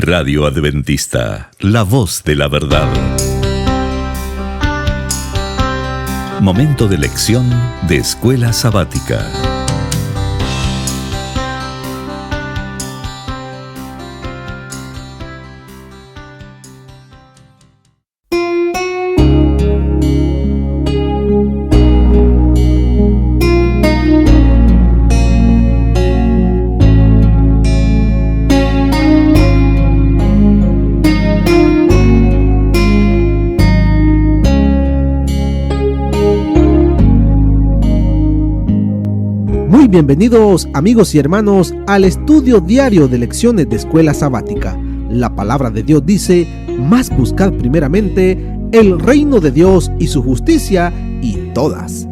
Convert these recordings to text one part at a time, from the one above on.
Radio Adventista, la voz de la verdad. Momento de lección de Escuela Sabática. Bienvenidos amigos y hermanos al estudio diario de lecciones de Escuela Sabática. La palabra de Dios dice: mas buscad primeramente el reino de Dios y su justicia, y todas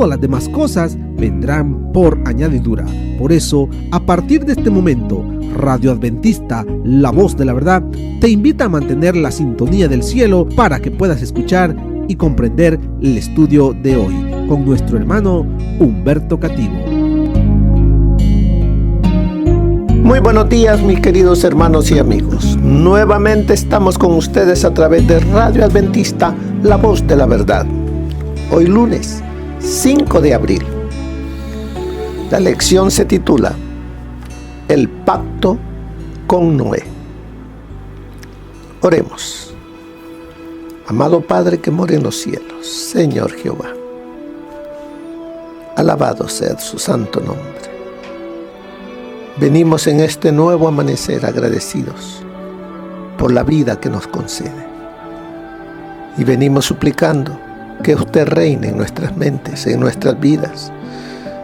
las demás cosas vendrán por añadidura. Por eso, a partir de este momento, Radio Adventista, la voz de la verdad, te invita a mantener la sintonía del cielo para que puedas escuchar y comprender el estudio de hoy con nuestro hermano Humberto Cativo. Muy buenos días, mis queridos hermanos y amigos. Nuevamente estamos con ustedes a través de Radio Adventista, la voz de la verdad. Hoy lunes 5 de abril. La lección se titula El pacto con Noé. Oremos. Amado Padre que mora en los cielos, Señor Jehová, alabado sea su santo nombre. Venimos en este nuevo amanecer agradecidos por la vida que nos concede. Y venimos suplicando que usted reine en nuestras mentes, en nuestras vidas.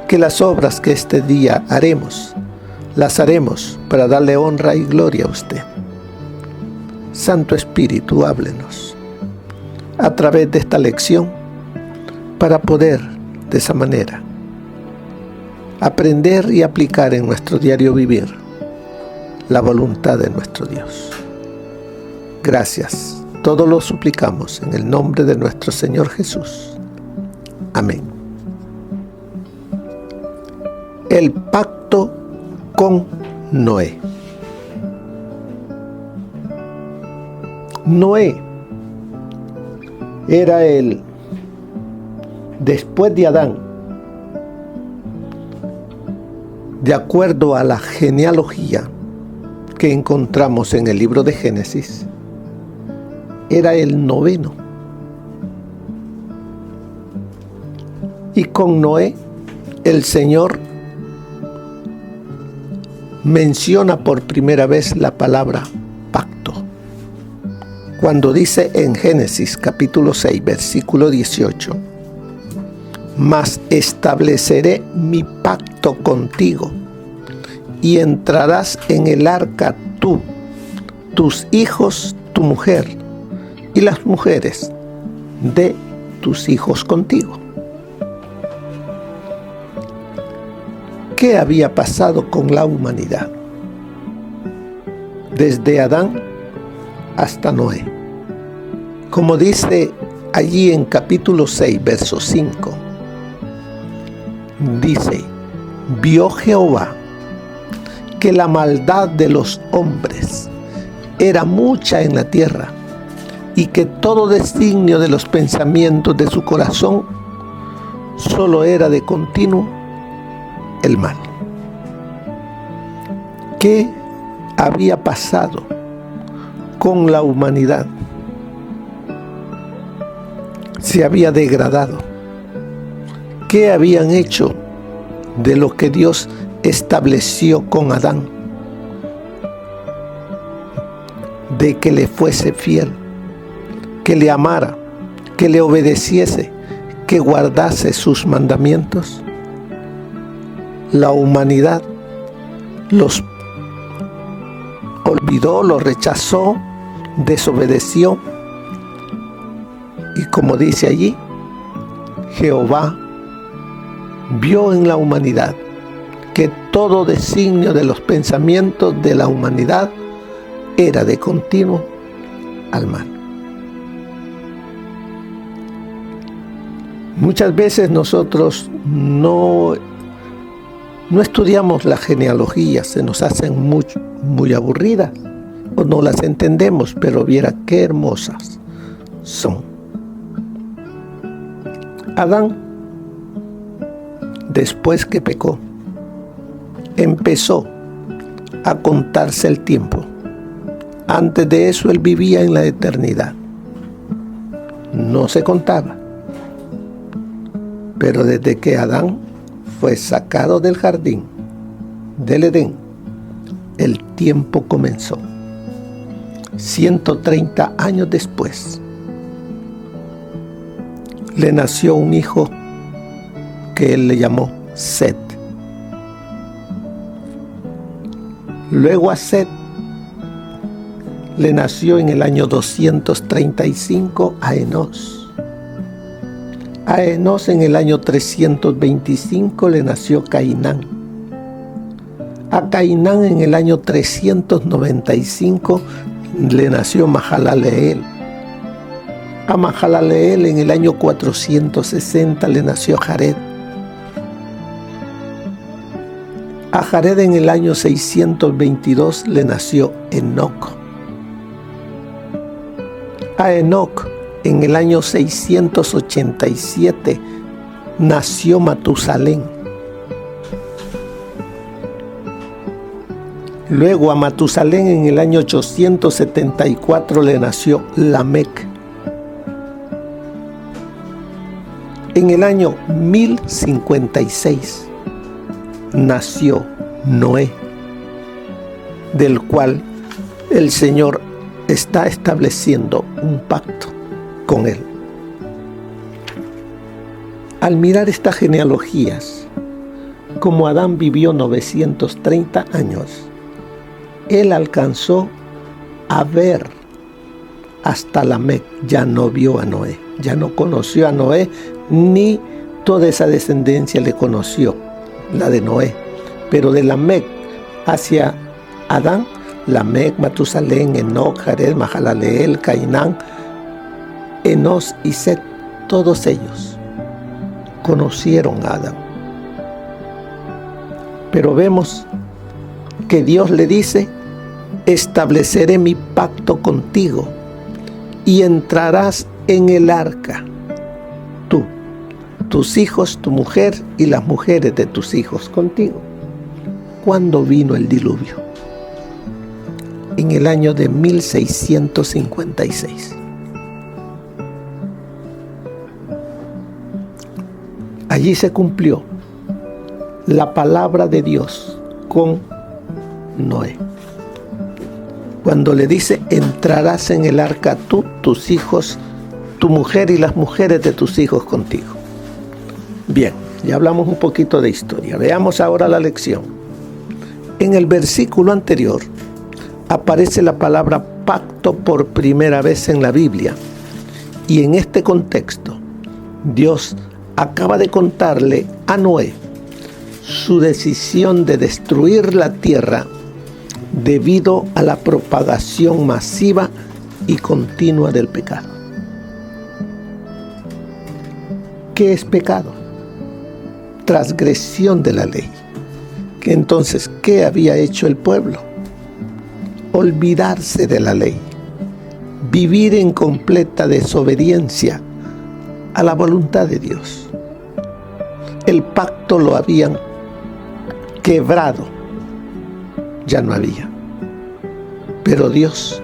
Que las obras que este día haremos, las haremos para darle honra y gloria a usted. Santo Espíritu, háblenos a través de esta lección para poder, de esa manera, aprender y aplicar en nuestro diario vivir la voluntad de nuestro Dios. Gracias. Todo lo suplicamos en el nombre de nuestro Señor Jesús. Amén. El pacto con Noé. Noé era después de Adán, de acuerdo a la genealogía que encontramos en el libro de Génesis, era el noveno. Y con Noé, el Señor menciona por primera vez la palabra pacto. Cuando dice en Génesis capítulo 6, versículo 18: mas estableceré mi pacto contigo, y entrarás en el arca tú, tus hijos, tu mujer, y las mujeres de tus hijos contigo. ¿Qué había pasado con la humanidad? Desde Adán hasta Noé. Como dice allí en capítulo 6, verso 5, dice: vio Jehová que la maldad de los hombres era mucha en la tierra, y que todo designio de los pensamientos de su corazón solo era de continuo el mal. ¿Qué había pasado con la humanidad? Se había degradado. ¿Qué habían hecho de lo que Dios estableció con Adán? De que le fuese fiel, que le amara, que le obedeciese, que guardase sus mandamientos. La humanidad los olvidó, los rechazó, desobedeció. Y como dice allí, Jehová vio en la humanidad que todo designio de los pensamientos de la humanidad era de continuo al mal. Muchas veces nosotros no estudiamos la genealogía, se nos hacen muy aburridas, o no las entendemos, pero viera qué hermosas son. Adán, después que pecó, empezó a contarse el tiempo. Antes de eso él vivía en la eternidad. No se contaba. Pero desde que Adán fue sacado del jardín del Edén, el tiempo comenzó. 130 años después, le nació un hijo que él le llamó Set. Luego a Set le nació en el año 235 a Enós. A Enós en el año 325 le nació Cainán. A Cainán en el año 395 le nació Mahalaleel. A Mahalaleel en el año 460 le nació Jared. A Jared en el año 622 le nació Enoc. A Enoc en el año 687 nació Matusalén. Luego a Matusalén en el año 874 le nació Lamec. En el año 1056 nació Noé, del cual el Señor está estableciendo un pacto con él. Al mirar estas genealogías, como Adán vivió 930 años, él alcanzó a ver hasta Lamec. Ya no vio a Noé, ya no conoció a Noé, ni toda esa descendencia le conoció, la de Noé. Pero de Lamec hacia Adán, Lamec, Matusalén, Enoc, Jared, Mahalaleel, Cainán, Enós y Set, todos ellos conocieron a Adán. Pero vemos que Dios le dice: estableceré mi pacto contigo y entrarás en el arca, tú, tus hijos, tu mujer y las mujeres de tus hijos contigo. ¿Cuándo vino el diluvio? En el año de 1656. Allí se cumplió la palabra de Dios con Noé, cuando le dice: entrarás en el arca tú, tus hijos, tu mujer y las mujeres de tus hijos contigo. Bien, ya hablamos un poquito de historia. Veamos ahora la lección. En el versículo anterior aparece la palabra pacto por primera vez en la Biblia, y en este contexto Dios acaba de contarle a Noé su decisión de destruir la tierra debido a la propagación masiva y continua del pecado. ¿Qué es pecado? Transgresión de la ley. Entonces, ¿qué había hecho el pueblo? Olvidarse de la ley, vivir en completa desobediencia a la voluntad de Dios. El pacto lo habían quebrado, ya no había. Pero Dios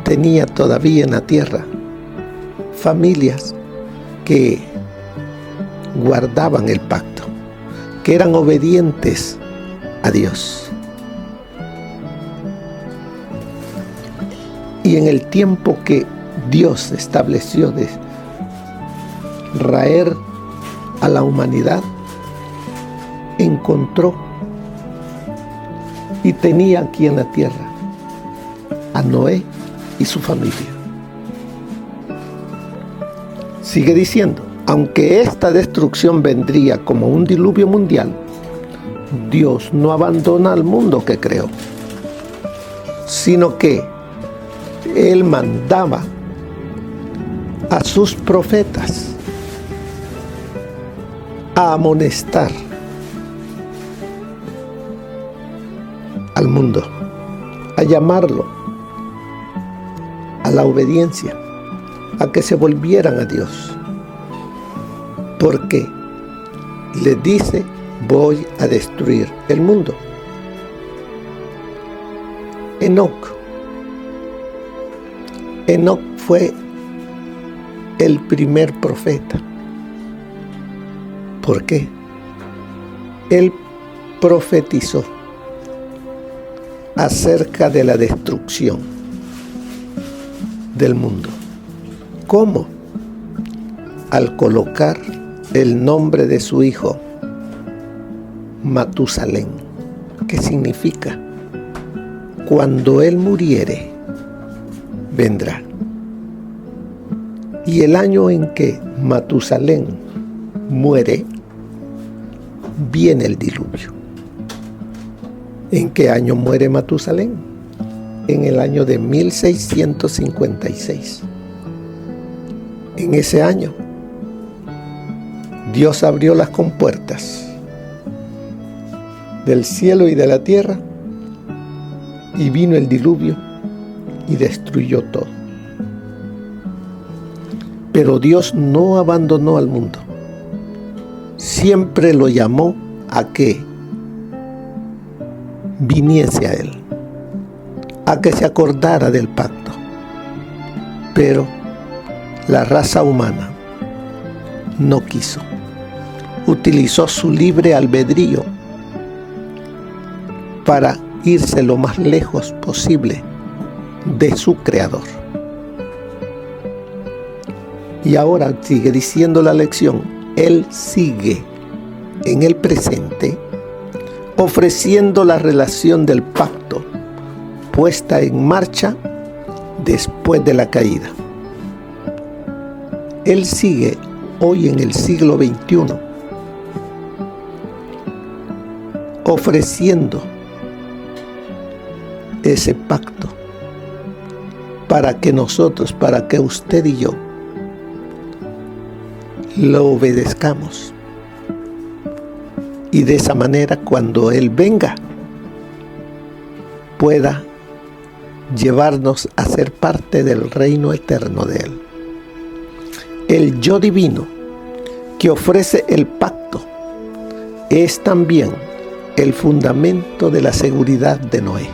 tenía todavía en la tierra familias que guardaban el pacto, que eran obedientes a Dios. Y en el tiempo que Dios estableció de raer a la humanidad, encontró y tenía aquí en la tierra a Noé y su familia. Sigue diciendo: aunque esta destrucción vendría como un diluvio mundial, Dios no abandona al mundo que creó, sino que Él mandaba a sus profetas a amonestar al mundo, a llamarlo la obediencia, a que se volvieran a Dios. Porque les dice: voy a destruir el mundo. Enoc fue el primer profeta. ¿Por qué? Él profetizó acerca de la destrucción del mundo. ¿Cómo? Al colocar el nombre de su hijo Matusalén, que significa: cuando él muriere, vendrá. Y el año en que Matusalén muere, viene el diluvio. ¿En qué año muere Matusalén? En el año de 1656. En ese año, Dios abrió las compuertas del cielo y de la tierra, y vino el diluvio y destruyó todo. Pero Dios no abandonó al mundo. Siempre lo llamó a que viniese a Él, a que se acordara del pacto. Pero la raza humana no quiso. Utilizó su libre albedrío para irse lo más lejos posible de su Creador. Y ahora sigue diciendo la lección: Él sigue en el presente ofreciendo la relación del pacto puesta en marcha después de la caída. Él sigue hoy en el siglo XXI ofreciendo ese pacto para que nosotros, para que usted y yo lo obedezcamos. Y de esa manera, cuando Él venga, pueda llevarnos a ser parte del reino eterno de Él. El yo divino que ofrece el pacto es también el fundamento de la seguridad de Noé.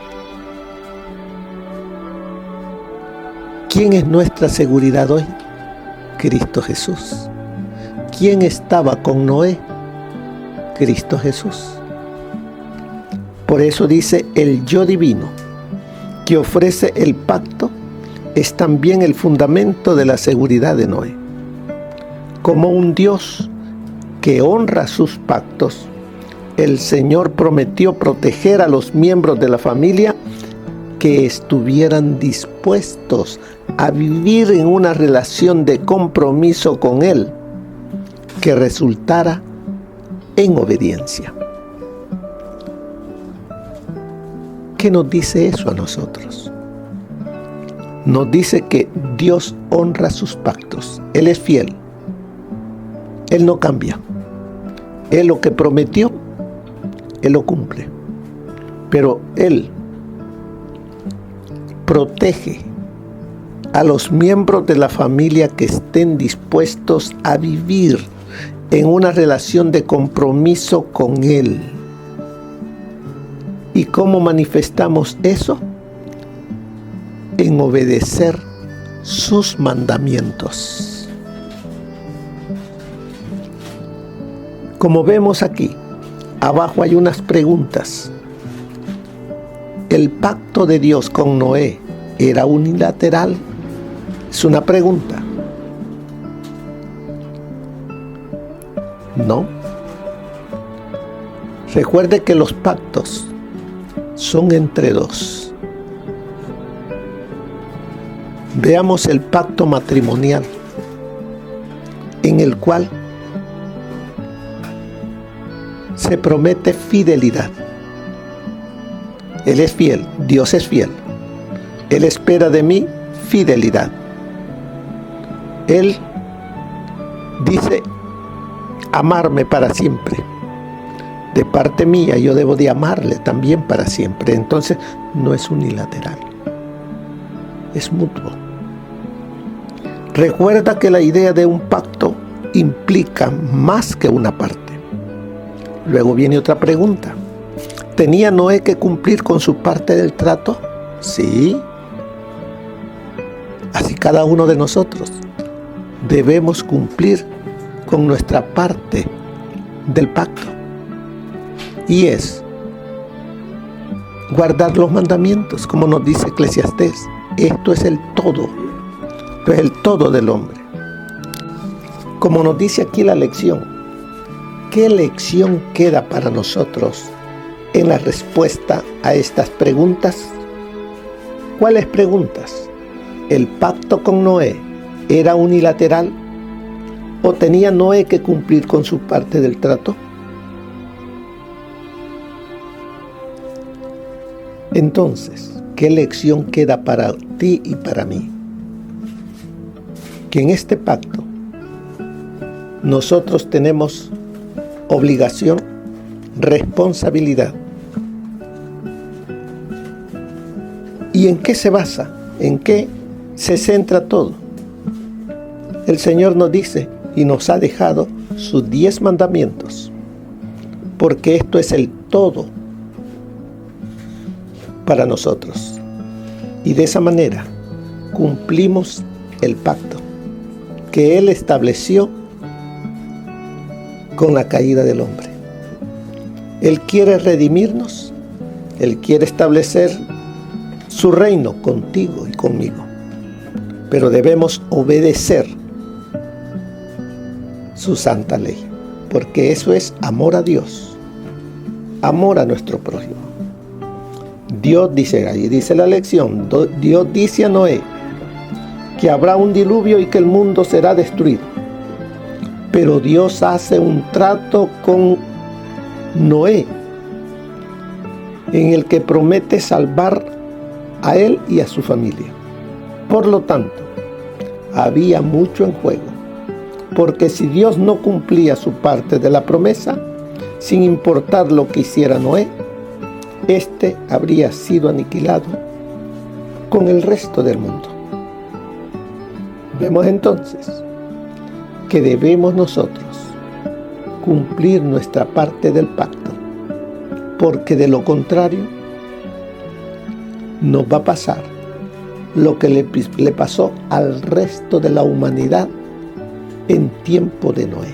¿Quién es nuestra seguridad hoy? Cristo Jesús. ¿Quién estaba con Noé? Cristo Jesús. Por eso dice: el yo divino que ofrece el pacto es también el fundamento de la seguridad de Noé. Como un Dios que honra sus pactos, el Señor prometió proteger a los miembros de la familia que estuvieran dispuestos a vivir en una relación de compromiso con Él que resultara en obediencia. ¿Qué nos dice eso a nosotros? Nos dice que Dios honra sus pactos. Él es fiel. Él no cambia. Él lo que prometió, Él lo cumple. Pero Él protege a los miembros de la familia que estén dispuestos a vivir en una relación de compromiso con Él. ¿Y cómo manifestamos eso? En obedecer sus mandamientos. Como vemos aquí, abajo hay unas preguntas. ¿El pacto de Dios con Noé era unilateral? Es una pregunta. No. Recuerde que los pactos son entre dos. Veamos el pacto matrimonial, en el cual se promete fidelidad. Él es fiel, Dios es fiel. Él espera de mí fidelidad. Él dice amarme para siempre. De parte mía, yo debo de amarle también para siempre. Entonces, no es unilateral, es mutuo. Recuerda que la idea de un pacto implica más que una parte. Luego viene otra pregunta. ¿Tenía Noé que cumplir con su parte del trato? Sí. Así cada uno de nosotros debemos cumplir con nuestra parte del pacto. Y es guardar los mandamientos, como nos dice Eclesiastés. Esto es el todo. Esto es el todo del hombre. Como nos dice aquí la lección, ¿qué lección queda para nosotros en la respuesta a estas preguntas? ¿Cuáles preguntas? ¿El pacto con Noé era unilateral o tenía Noé que cumplir con su parte del trato? Entonces, ¿qué lección queda para ti y para mí? Que en este pacto nosotros tenemos obligación, responsabilidad. ¿Y en qué se basa? ¿En qué se centra todo? El Señor nos dice y nos ha dejado sus 10 mandamientos, porque esto es el todo para nosotros. Y de esa manera cumplimos el pacto que Él estableció con la caída del hombre. Él quiere redimirnos, Él quiere establecer su reino contigo y conmigo, pero debemos obedecer su santa ley, porque eso es amor a Dios, amor a nuestro prójimo. Dios dice, ahí dice la lección, Dios dice a Noé que habrá un diluvio y que el mundo será destruido. Pero Dios hace un trato con Noé en el que promete salvar a él y a su familia. Por lo tanto, había mucho en juego, porque si Dios no cumplía su parte de la promesa, sin importar lo que hiciera Noé, este habría sido aniquilado con el resto del mundo. Vemos entonces que debemos nosotros cumplir nuestra parte del pacto, porque de lo contrario nos va a pasar lo que le pasó al resto de la humanidad en tiempo de Noé.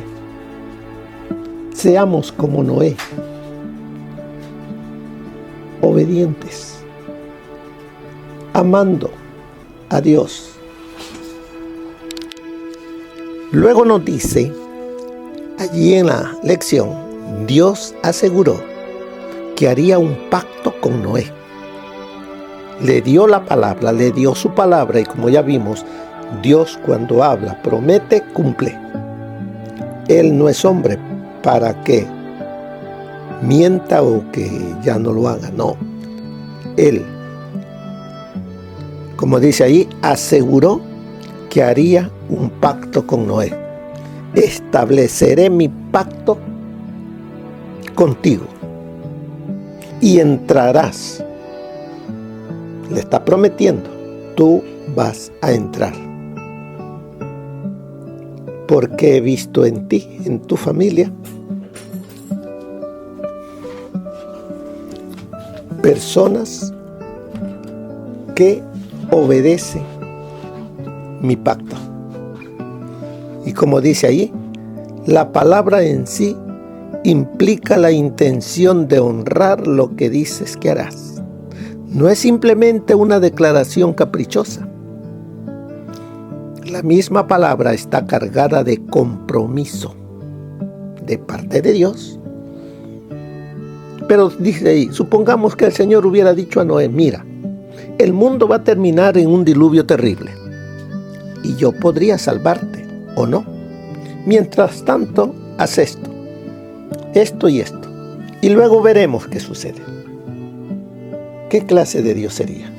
Seamos como Noé, obedientes, amando a Dios. Luego nos dice, allí en la lección, Dios aseguró que haría un pacto con Noé. Le dio la palabra, le dio su palabra, y como ya vimos, Dios cuando habla, promete, cumple. Él no es hombre para que mienta o que ya no lo haga, no. Él, como dice ahí, aseguró que haría un pacto con Noé. Estableceré mi pacto contigo y entrarás. Le está prometiendo, tú vas a entrar. Porque he visto en ti, en tu familia, personas que obedecen mi pacto. Y como dice ahí, la palabra en sí implica la intención de honrar lo que dices que harás. No es simplemente una declaración caprichosa. La misma palabra está cargada de compromiso de parte de Dios. Pero dice ahí, supongamos que el Señor hubiera dicho a Noé, mira, el mundo va a terminar en un diluvio terrible y yo podría salvarte o no. Mientras tanto, haz esto y esto, y luego veremos qué sucede. ¿Qué clase de Dios sería?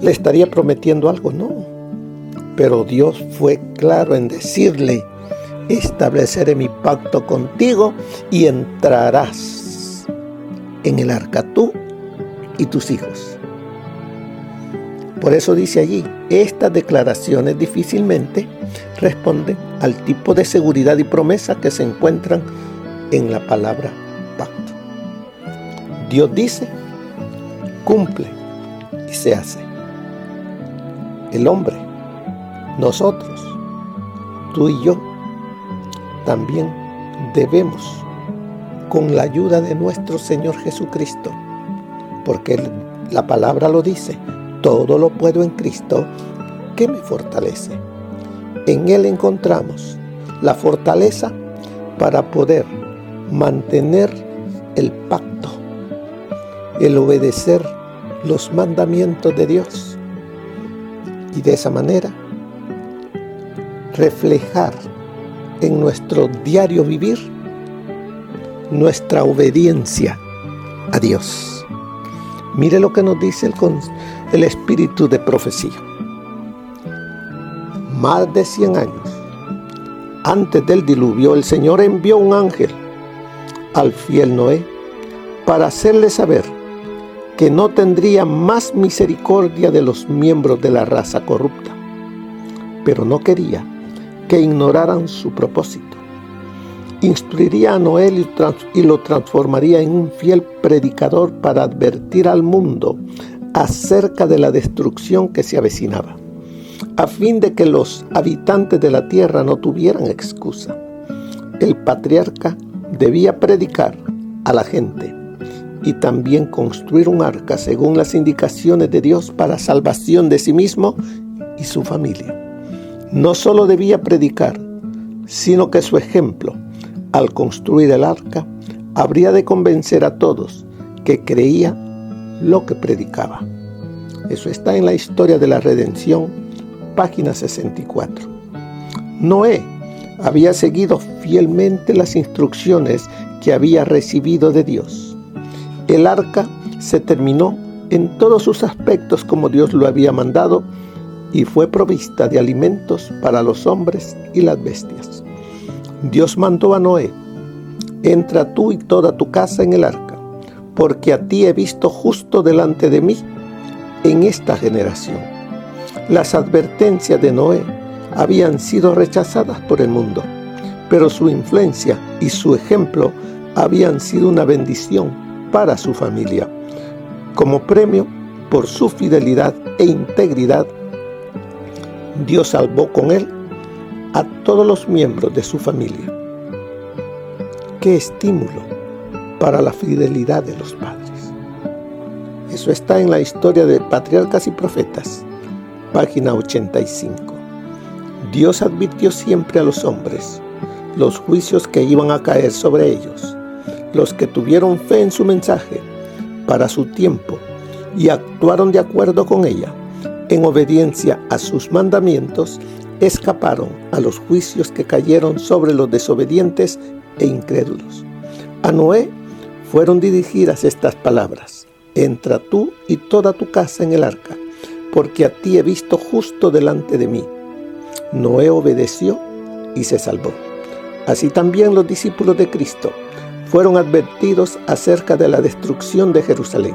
¿Le estaría prometiendo algo? No. Pero Dios fue claro en decirle, estableceré mi pacto contigo y entrarás en el arca tú y tus hijos. Por eso dice allí, estas declaraciones difícilmente responden al tipo de seguridad y promesa que se encuentran en la palabra pacto. Dios dice, cumple y se hace. El hombre, nosotros, tú y yo, también debemos, con la ayuda de nuestro Señor Jesucristo, porque la palabra lo dice, todo lo puedo en Cristo que me fortalece. En Él encontramos la fortaleza para poder mantener el pacto, el obedecer los mandamientos de Dios y de esa manera reflejar en nuestro diario vivir nuestra obediencia a Dios. Mire lo que nos dice el espíritu de profecía. Más de 100 años antes del diluvio, el Señor envió un ángel al fiel Noé para hacerle saber que no tendría más misericordia de los miembros de la raza corrupta, pero no quería que ignoraran su propósito. Instruiría a Noé y lo transformaría en un fiel predicador para advertir al mundo acerca de la destrucción que se avecinaba, a fin de que los habitantes de la tierra no tuvieran excusa. El patriarca debía predicar a la gente y también construir un arca según las indicaciones de Dios para salvación de sí mismo y su familia. No solo debía predicar, sino que su ejemplo, al construir el arca, habría de convencer a todos que creía lo que predicaba. Eso está en la historia de la redención, página 64. Noé había seguido fielmente las instrucciones que había recibido de Dios. El arca se terminó en todos sus aspectos como Dios lo había mandado y fue provista de alimentos para los hombres y las bestias. Dios mandó a Noé, entra tú y toda tu casa en el arca, porque a ti he visto justo delante de mí en esta generación. Las advertencias de Noé habían sido rechazadas por el mundo, pero su influencia y su ejemplo habían sido una bendición para su familia. Como premio por su fidelidad e integridad, Dios salvó con él a todos los miembros de su familia. ¡Qué estímulo para la fidelidad de los padres! Eso está en la historia de Patriarcas y Profetas, página 85. Dios advirtió siempre a los hombres los juicios que iban a caer sobre ellos. Los que tuvieron fe en su mensaje para su tiempo y actuaron de acuerdo con ella, en obediencia a sus mandamientos, escaparon a los juicios que cayeron sobre los desobedientes e incrédulos. A Noé fueron dirigidas estas palabras: entra tú y toda tu casa en el arca, porque a ti he visto justo delante de mí. Noé obedeció y se salvó. Así también los discípulos de Cristo fueron advertidos acerca de la destrucción de Jerusalén.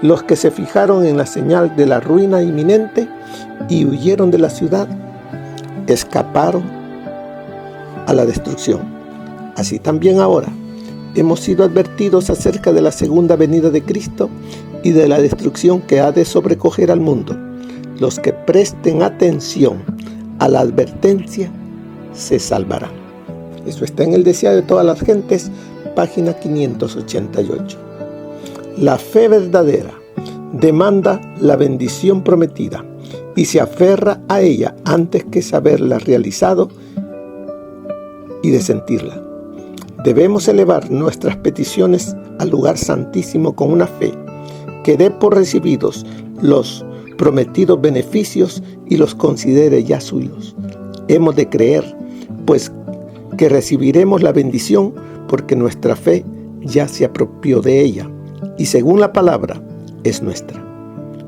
Los que se fijaron en la señal de la ruina inminente y huyeron de la ciudad, escaparon a la destrucción. Así también ahora hemos sido advertidos acerca de la segunda venida de Cristo y de la destrucción que ha de sobrecoger al mundo. Los que presten atención a la advertencia se salvarán. Eso está en el Deseado de todas las gentes, página 588. La fe verdadera demanda la bendición prometida y se aferra a ella antes que saberla realizado y de sentirla. Debemos elevar nuestras peticiones al lugar santísimo con una fe que dé por recibidos los prometidos beneficios y los considere ya suyos. Hemos de creer, pues, que recibiremos la bendición porque nuestra fe ya se apropió de ella y según la palabra es nuestra.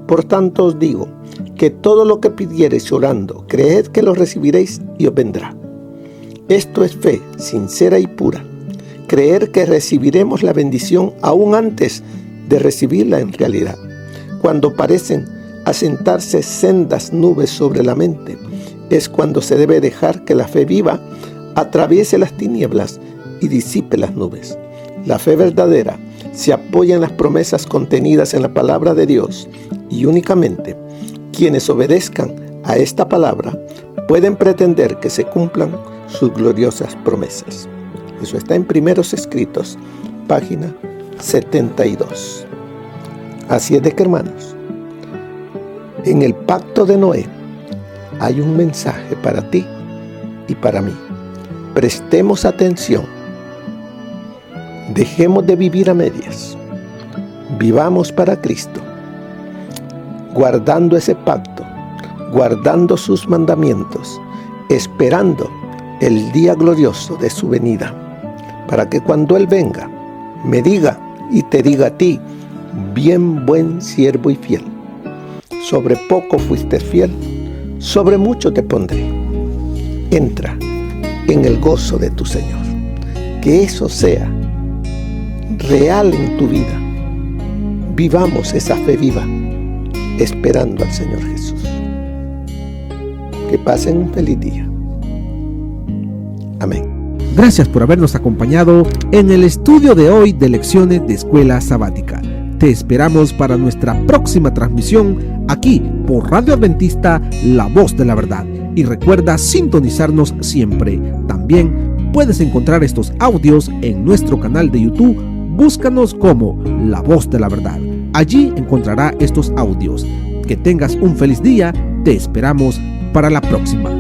Por tanto os digo que todo lo que pidiereis orando, creed que lo recibiréis y os vendrá. Esto es fe sincera y pura, creer que recibiremos la bendición aún antes de recibirla en realidad. Cuando parecen asentarse sendas nubes sobre la mente, es cuando se debe dejar que la fe viva atraviese las tinieblas y disipe las nubes. La fe verdadera se apoya en las promesas contenidas en la palabra de Dios, y únicamente quienes obedezcan a esta palabra pueden pretender que se cumplan sus gloriosas promesas. Eso está en Primeros Escritos, página 72. Así es de que, hermanos, en el pacto de Noé hay un mensaje para ti y para mí. Prestemos atención. Dejemos de vivir a medias. Vivamos para Cristo, guardando ese pacto, guardando sus mandamientos, esperando el día glorioso de su venida, para que cuando Él venga, me diga y te diga a ti: bien buen siervo y fiel. Sobre poco fuiste fiel, sobre mucho te pondré. Entra en el gozo de tu Señor. Que eso sea real en tu vida. Vivamos esa fe viva, esperando al Señor Jesús. Que pasen un feliz día. Amén. Gracias por habernos acompañado en el estudio de hoy de Lecciones de Escuela Sabática. Te esperamos para nuestra próxima transmisión aquí por Radio Adventista, La Voz de la Verdad. Y recuerda sintonizarnos siempre. También puedes encontrar estos audios en nuestro canal de YouTube. Búscanos como La Voz de la Verdad. Allí encontrará estos audios. Que tengas un feliz día. Te esperamos para la próxima.